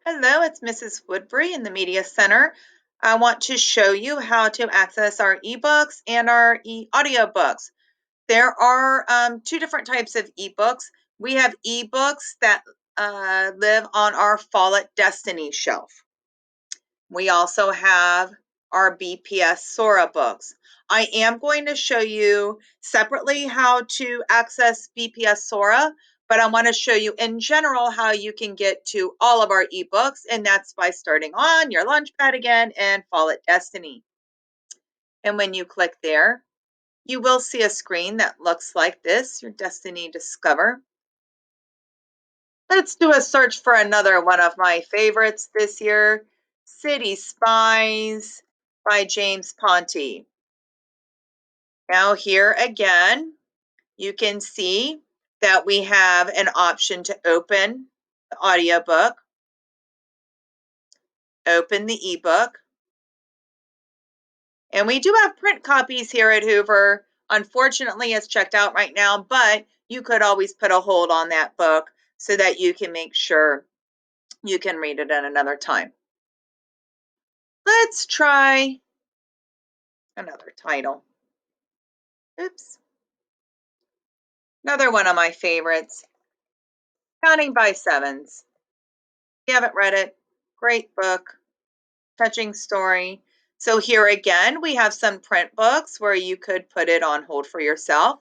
Hello, it's Mrs. Woodbury in the Media Center. I want to show you how to access our ebooks and our audiobooks. There are two different types of ebooks. We have ebooks that live on our Follett Destiny shelf. We also have our BPS Sora books. I am going to show you separately how to access BPS Sora, but I want to show you in general how you can get to all of our ebooks, and that's by starting on your Launchpad again and Follett Destiny. And when you click there, you will see a screen that looks like this, your Destiny Discover. Let's do a search for another one of my favorites this year, City Spies by James Ponti. Now here again, you can see that we have an option to open the audiobook, open the ebook, and we do have print copies here at Hoover. Unfortunately, it's checked out right now, but you could always put a hold on that book so that you can make sure you can read it at another time. Let's try another title. Oops. Another one of my favorites, Counting by Sevens. If you haven't read it, great book, touching story. So here again, we have some print books where you could put it on hold for yourself.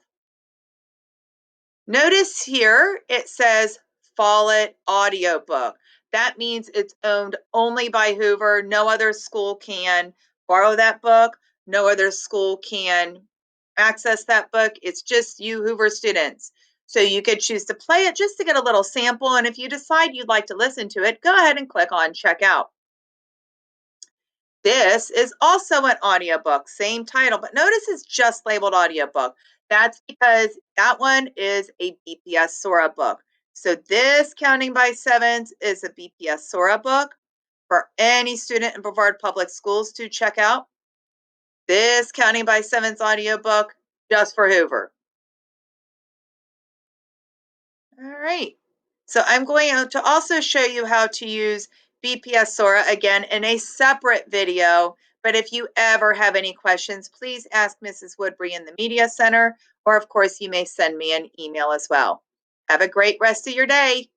Notice here it says Follett Audiobook. That means it's owned only by Hoover. No other school can borrow that book. No other school can access that book. It's just you Hoover students. So you could choose to play it just to get a little sample. And if you decide you'd like to listen to it, go ahead and click on check out. This is also an audiobook, same title, but notice it's just labeled audiobook. That's because that one is a BPS Sora book. So this Counting by Sevens is a BPS Sora book for any student in Brevard Public Schools to check out. This Counting by Sevens audiobook just for Hoover. All right. So I'm going to also show you how to use BPS Sora again in a separate video. But if you ever have any questions, please ask Mrs. Woodbury in the Media Center, or of course, you may send me an email as well. Have a great rest of your day.